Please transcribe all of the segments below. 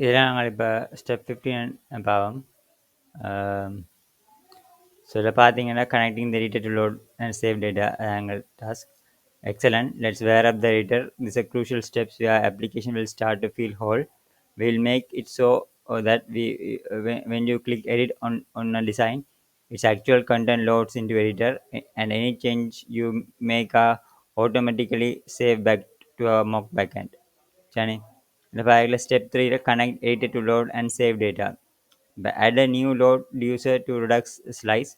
இதெல்லாம் நாங்கள் இப்போ ஸ்டெப் 15 பாவம். ஸோ இதில் பார்த்தீங்கன்னா connecting the reader to load and save data எங்கள் task. Excellent. Let's wire up the reader. This is a crucial step where application will start to feel whole. We'll make it so that when you click edit on a design, its actual content loads into editor and any change you make automatically save back to a mock backend. Chani. The step 3 connect editor to load and save data. Add a new load user to Redux slice.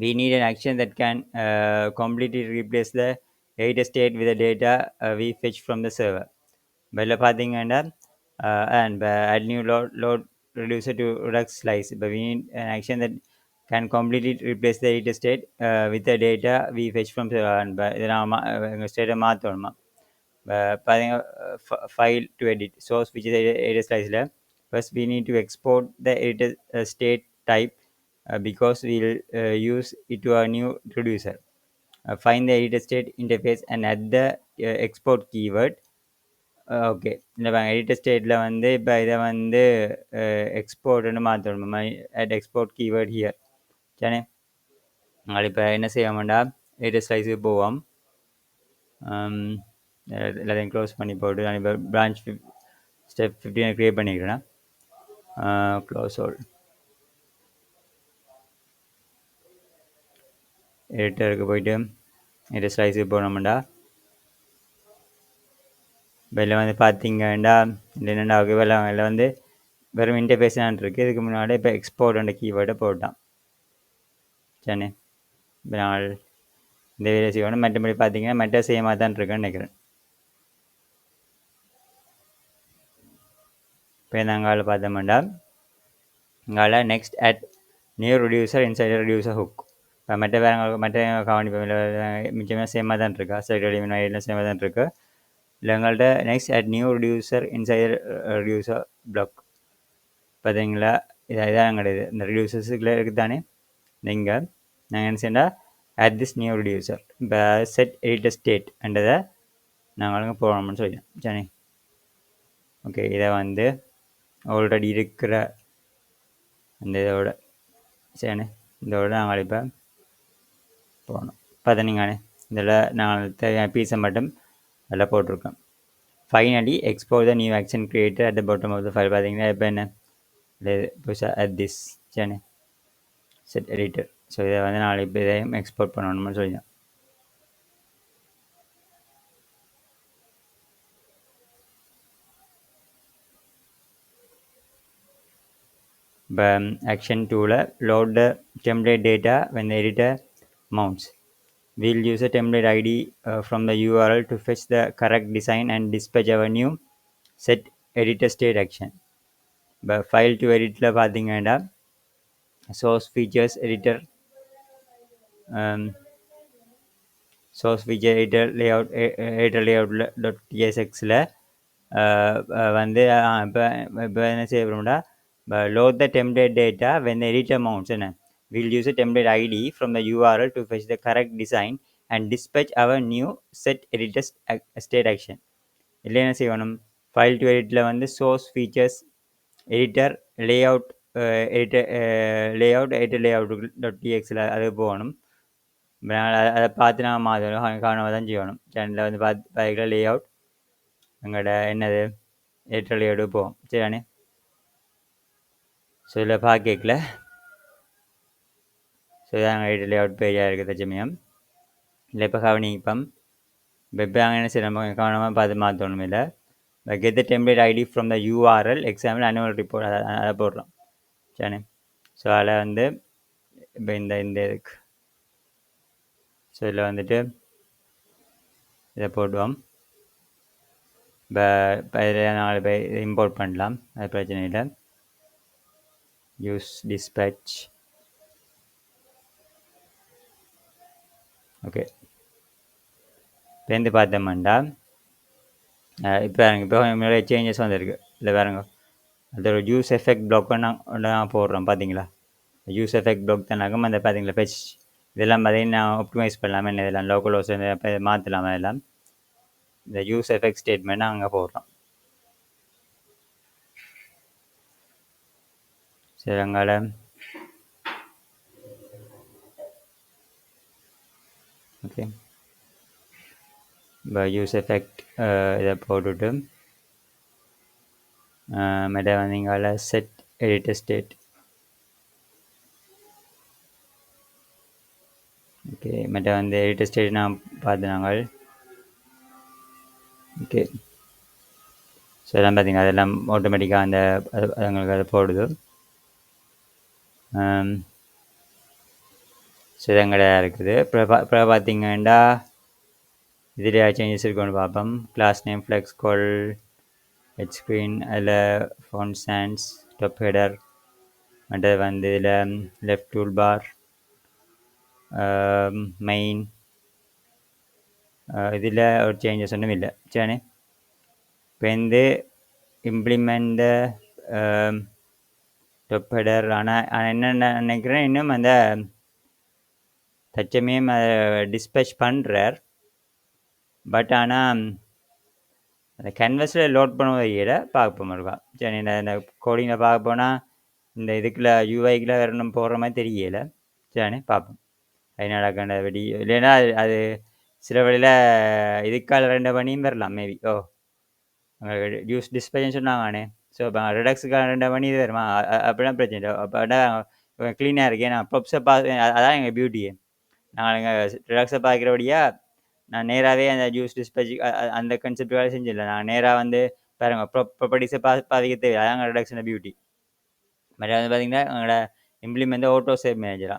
We need an action that can completely replace the data state with the data we fetch from the server. Bella pathing and add new load reducer to Redux slice. But we need an action that can completely replace the data state with the data we fetch from server. And state a file to edit source which is editor slice. First we need to export the editor state type because we'll use it to a new reducer. Find the editor state interface and add the export keyword. Okay இந்த editor ஸ்டேட்டில் வந்து இப்போ இதை வந்து எக்ஸ்போர்ட்னு மாற்றணும். At export keyword here. சரி, நாங்கள் இப்போ என்ன செய்ய வேண்டாம், எடிட்டர் ஸ்லைஸுக்கு போவோம். எல்லாத்தையும் க்ளோஸ் பண்ணி போட்டு நான் இப்போ பிரான்ச் ஸ்டெப் 15 க்ரியேட் பண்ணிக்கிறேன். Close all. எடிட்டருக்கு போயிட்டு எடிட்டர் ஸ்லைஸுக்கு போனோம்டா வெளில வந்து பார்த்தீங்கன்னா இல்லை என்னென்னா வெளில வந்து வெறும் இன்டர்ஃபேஸான் இருக்குது. இதுக்கு முன்னாடி இப்போ எக்ஸ்போர்ட் அந்த கீவேர்டை போட்டான். சரி, இப்போ நான் இந்த வேலை செய்யணும். மற்றபடி பார்த்தீங்கன்னா மற்ற சேமாக தான் இருக்குன்னு நினைக்கிறேன். இப்போ நாங்கள் பார்த்தோம்னா இங்கால next add new reducer inside reducer hook. இப்போ மற்ற கவனிப்பு மிச்சமாக சேமாக தான் இருக்கா, செலக்ட் எல்லாம் சேமாக தான் இருக்குது. இல்லை எங்கள்கிட்ட next add new reducer inside reducer block. பார்த்தீங்களா, இதான் எங்களுடைய இந்த ரெடியூசர்ஸுக்குள்ளே இருக்குது தானே. நீங்கள் நாங்கள் என்ன செய்யணும், அட் திஸ் நியூ ரெடியூசர் இப்போ செட் எடிட்டர் ஸ்டேட் என்றதை நாங்கள் போகணும்னு சொல்லிடலாம். சரி, ஓகே. இதை வந்து ஆல்ரெடி இருக்கிற அந்த இதோட சரி இதோட நாங்கள் இப்போ போகணும். பார்த்தா நீங்கள் இதில் நாங்கள் தேவையான பீஸை மட்டும் அதில் போட்டிருக்கோம். Finally export the new action creator at the bottom of the file. பார்த்தீங்கன்னா இப்போ என்ன புதுசாக அட் திஸ் சரி செட் எடிட்டர். ஸோ இதை வந்து நாளை இப்போ இதையும் எக்ஸ்போர்ட் பண்ணணும்னு சொல்லிடலாம். Action tool load the template data when the editor mounts. We'll use a template ID from the URL to fetch the correct design and dispatch our new set editor state action. File to edit la pathingana source features editor source feature editor layout editor layout.tsx la வந்து இப்போ என்ன செய்ய போகிறோம்னா load the template data when the editor mounts. We'll use a template ID from the URL to fetch the correct design and dispatch our new set editor state action. இல்லை என்ன செய்யணும், file to எடிட்டில் வந்து source features editor layout editor லேஅவுட்.txல அது போகணும். அதை பார்த்து நான் மாற்றணும், காணாம தான் செய்யணும். சேனலில் வந்து பார்த்து லேஅவுட் எங்களோட என்னது எடிட்டர் லேஅவுட் போகும். சரிண்ணே. ஸோ இதில் பார்க்கல. ஸோ இதான் எடிட்டர் லேஅவுட் பேஜாக இருக்குது தச்சமயம். இல்லை இப்போ கவனிப்பம் இப்போ என்ன செய்யணும், கவனமாக பார்த்து மாற்றணும். இல்லை get the template ID from the URL example annual report அதை போடுறோம். சரி, ஸோ அதில் வந்து இப்போ இந்த இதுக்கு ஸோ இதில் வந்துட்டு இதை போடுவோம். இப்போ இதில் நாலு பேர் இம்போர்ட் பண்ணலாம், அது பிரச்சனை இல்லை. Use dispatch. ஓகே, இப்போ பார்த்தோம்னா இப்போ நிறைய சேஞ்சஸ் வந்துருக்கு. இல்லை வேறுங்க அதோட யூஸ் எஃபெக்ட் பிளாக் நான் போடுறோம். பார்த்தீங்களா, யூஸ் எஃபெக்ட் பிளாக் தானாகும் அந்த பார்த்தீங்களா பெச் இதெல்லாம் பார்த்தீங்கன்னா நான் ஆப்டிமைஸ் பண்ணலாமே. இதெல்லாம் லோக்கல் ஹோஸ்ட் மாற்றலாம். அதெல்லாம் இந்த யூஸ் எஃபெக்ட் ஸ்டேட்மெண்ட் அங்கே போடுறோம். சரி அங்கால ஓகே இப்போ யூஸ் எஃபெக்ட் இதை போட்டுட்டு மெட வந்து இங்கால செட் எடிட்டர் ஸ்டேட் ஓகே மெட்ட வந்து எடிட்டர் ஸ்டேட் நான் பார்த்து நாங்கள் ஓகே ஸோ எல்லாம் பார்த்தீங்க அதெல்லாம் ஆட்டோமேட்டிக்காக அந்த அதுங்களுக்கு அதை போடுது ஸோ இதங்கடையாக இருக்குது அப்புறம் பார்த்தீங்கன்னா இதில் சேஞ்சஸ் இருக்குன்னு பார்ப்போம் கிளாஸ் நேம் ஃப்ளெக்ஸ் கோல் ஹெச் ஸ்க்ரீன் அதில் ஃபோன் ஸ்டாண்ட்ஸ் டாப் ஹெடர் மற்றது வந்து இதில் லெஃப்ட் டூல் பார் மெயின் இதில் ஒரு சேஞ்சஸ் ஒன்றும் இல்லை சரிண்ணே இப்போ வந்து இம்ப்ளிமெண்ட் டாப் ஹெடர் ஆனால் என்ன நினைக்கிறேன் இன்னும் அந்த தச்சமயம் அதை டிஸ்பேச் பண்ணுறார் பட் ஆனால் அந்த கேன்வஸில் லோட் பண்ண வகையில் பார்ப்போம் இருக்கா சரி இந்த கோடிங்கில் பார்க்க போனால் இந்த இதுக்குள்ள யூஐக்குள்ள வரணும் போடுற மாதிரி தெரியல சரிண்ணே பார்ப்போம் அது நடக்கின்ற வெடி இல்லைன்னா அது சில வழியில் இதுக்கால் 2 மணியும் வரலாம் மேபி யூஸ் டிஸ்பேச்னு சொன்னாங்கண்ணே ஸோ இப்போ ரிடக்ஸுக்கான 2 மணி இது வருமா அப்படிலாம் பிரச்சனை இல்லை அப்போ க்ளீனாக இருக்கேன் நான் ப்ரொப்ஸை அதான் எங்கள் பியூட்டியே நாங்கள் எங்கள் ரிடக்ஸை பார்க்குறபடியாக நான் நேராகவே அந்த ஜூஸ் டிஸ்பேச் அந்த கன்செப்ட் வேலை செஞ்சிடல நான் நேராக வந்து பாருங்க ப்ராப்பர்ட்டிஸை பாதிக்க தேவை அதான் ரிடக்ஷன் பியூட்டி மற்ற வந்து பார்த்தீங்கன்னா எங்களோட இம்ப்ளிமெண்ட் ஆட்டோ சேவ் மேனேஜரா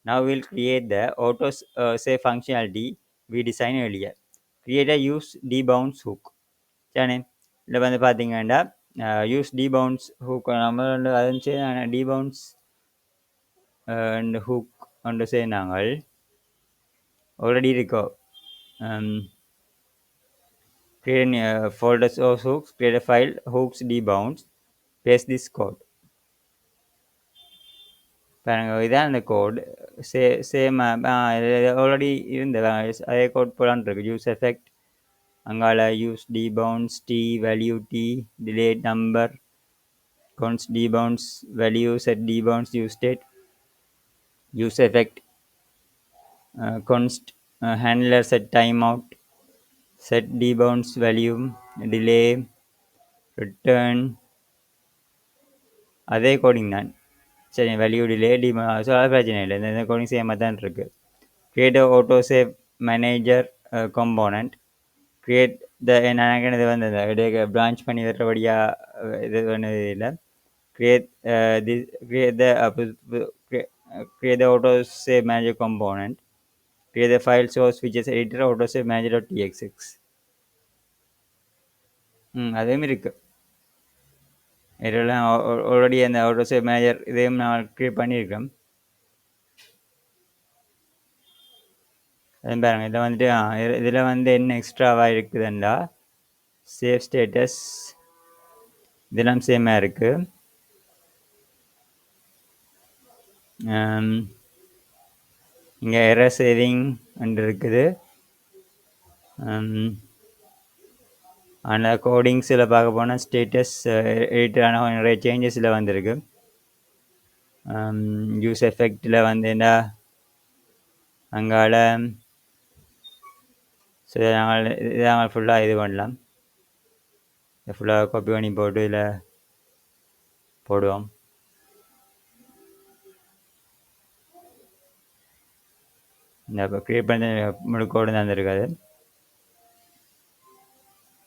now will create the auto save functionality we design எளியர் create a use debounce hook சரிண்ணே இல்லை வந்து பார்த்தீங்கன்னா யூஸ் டிபவுன்ஸ் ஹூக் நம்ம வந்து அது டிபவுன்ஸ் அண்ட் ஹூக் ஒன்று செய்தாங்கள் ஆல்ரெடி இருக்கோ create a folder of hooks, create a file hooks debounds, paste this code. பாருங்க இதான் அந்த கோட் சேம் ஆல்ரெடி இருந்த அதே கோட் போலான்னு இருக்கு யூஸ் எஃபெக்ட் அங்கால use debounce D value D delayed number const debounds value set debounds use state use effect const handler set timeout set debounds value delay return அதே coding தான் சரி value delay so அது பிரச்சனை இல்லை இந்த coding சேமாக தான் இருக்குது create auto save manager component create நான் இது வந்து இடையே பிரான்ச் பண்ணி வர்றபடியாக இது பண்ணது இல்லை create create the auto save manager component create the file source features editor auto save manager .txx அதுவும் இருக்குது இதெல்லாம் ஆல்ரெடி அந்த ஆட்டோ சேவ் மேனேஜர் இதையும் நான் க்ரியேட் பண்ணியிருக்கேன் அது பாருங்கள் இதில் வந்துட்டு இதில் வந்து என்ன எக்ஸ்ட்ராவாக இருக்குதுண்டா சேவ் ஸ்டேட்டஸ் இதெல்லாம் சேமாக இருக்குது இங்கே எரர் சேவிங் இருக்குது ஆனால் கோடிங்ஸில் பார்க்க போனால் ஸ்டேட்டஸ் எடிட்டரான நிறைய சேஞ்சஸில் வந்திருக்கு யூஸ் எஃபெக்டில் வந்து என்ன அங்கால சரி நாங்கள் ஃபுல்லாக இது பண்ணலாம் ஃபுல்லாக காப்பி பண்ணி போட்டு இதில் போடுவோம் இந்த இப்போ க்ரியேட் பண்ண முழு கோடு தான் இருக்காது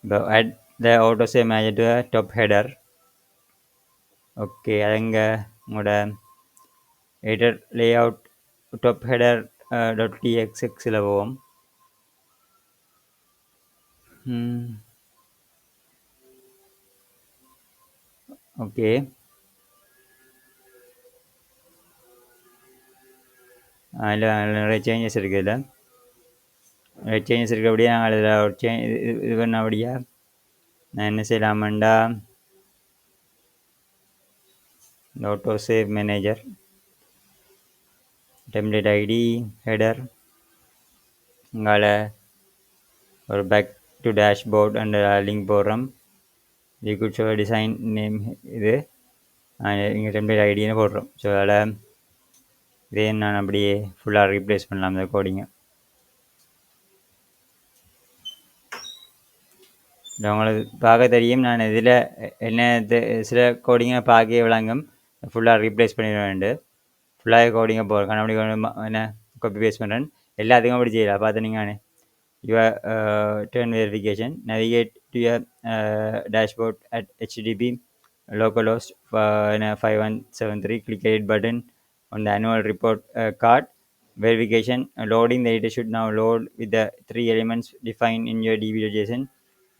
இப்போ add the auto save manager to the top header okay அதுங்க உங்களோட editor layout top header .txxல போவோம் ஓகே அதில் நிறைய சேஞ்சஸ் இருக்குது இதில் நிறைய சேஞ்சஸ் இருக்கிறபடியே நாங்கள் அதில் ஒரு இது பண்ணபடியா நான் என்ன செய்யலாமண்டா auto save manager template ID header அங்கால ஒரு back to dashboard and link போடுறோம் லிக்விட் ஷோ டிசைன் நேம் இது இங்கே டெம்ப்ளேட் ஐடின்னு போடுறோம். ஸோ அதில் இதையும் நான் அப்படியே ஃபுல்லாக ரீப்ளேஸ் பண்ணலாம் இந்த கோடிங்கை. உங்களுக்கு பார்க்க தெரியும் நான் இதில் என்ன சில கோடிங்கை பார்க்க விளங்கும் ஃபுல்லாக ரீப்ளேஸ் பண்ணிடுவேன். ஃபுல்லாக கோடிங்கை போகிறேன் அப்படி என்ன காப்பி பேஸ்ட் பண்ணுறேன். எல்லாத்துக்கும் அப்படி செய்யலாம் பார்த்து நீங்கள் your turn verification. Navigate to your dashboard at HTTP localhost 5173. Click edit button on the annual report card. Verification loading. The data should now load with the 3 elements defined in your DB.json.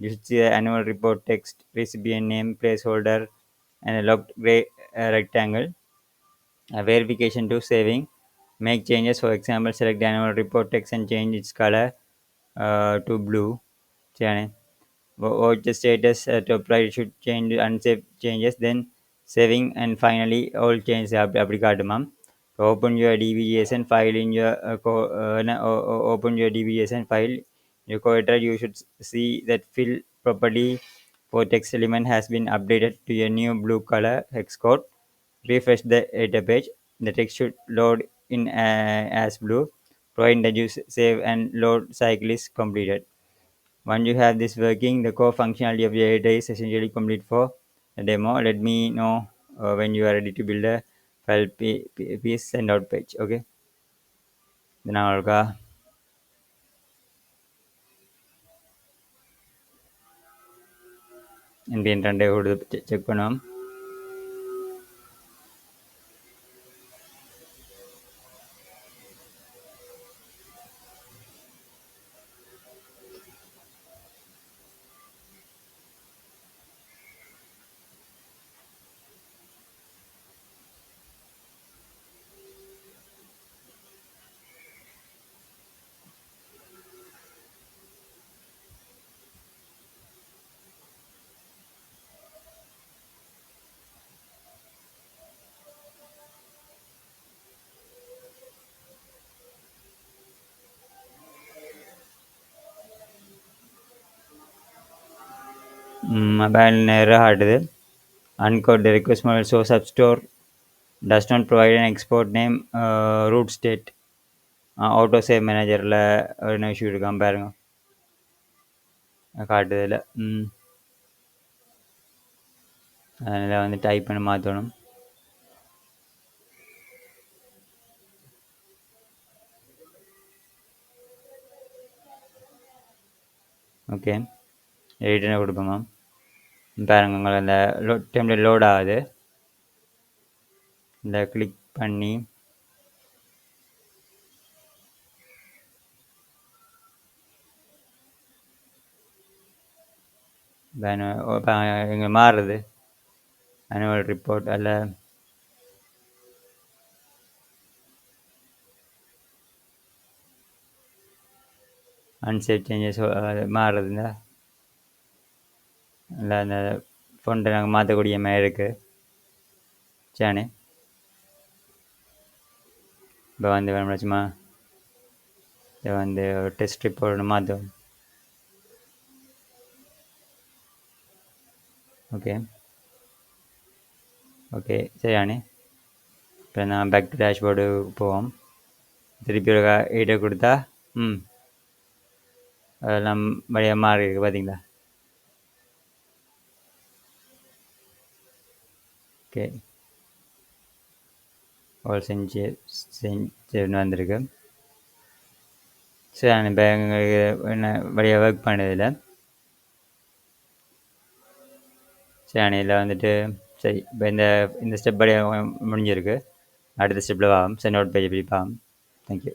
You should see the annual report text, recipient name, placeholder, and a locked gray rectangle. Verification to saving. Make changes. For example, select the annual report text and change its color to blue. Watch the status top right should change unsave changes, then saving, and finally all changes apply காட்டுமாம். Open your DB.json file in your open your DB.json file your code. You should see that fill property for text element has been updated to your new blue color hex code. Refresh the data page. The text should load in as blue, providing that you save and load cycle is completed. Once you have this working, the core functionality of your data is essentially complete for the demo. Let me know when you are ready to build a file piece send out page. Okay. Then I'll go npm run check பண்ணுவோம். Mobile error ஆடுது. Uncode the request model so substore does not provide an export name root state. auto save managerல ஒரு issue இருக்கான் பாருங்க காட்டுதில்ல. அதில் வந்து type பண்ணி மாற்றணும். Okay எடிட்டனை கொடுப்போமா பாருங்க உங்களை அந்த டெம்ப்ளேட் லோட் ஆகுது. இந்த கிளிக் பண்ணி இங்கே மாறுது annual report அதில் unsave changes மாறுதுங்க. இல்லை அந்த ஃபோன்ட்டை நாங்கள் மாற்றக்கூடிய மாதிரி இருக்குது. சரிண்ணே இப்போ வந்து வேணுமாச்சுமா இதை வந்து டெஸ்ட் ரிப்போர்ட் மாற்றும். ஓகே ஓகே சரியாண்ணே. இப்போ நான் பேக் டு டேஷ்போர்டு போவோம். திருப்பி ஒரு எயிட்டை கொடுத்தா அதெல்லாம் வழியாக மாறி இருக்குது பார்த்தீங்களா. ஓகே செஞ்சு வந்திருக்கு. சரி நான் இப்போ எங்களுக்கு என்ன வழியாக ஒர்க் பண்ணதில்லை. சரி இதில் வந்துட்டு சரி இப்போ இந்த ஸ்டெப் வழியாக முடிஞ்சிருக்கு. அடுத்த ஸ்டெப்பில் வாங்க சென்ட் அவுட் பேஜ் எப்படி பாம். தேங்க்யூ.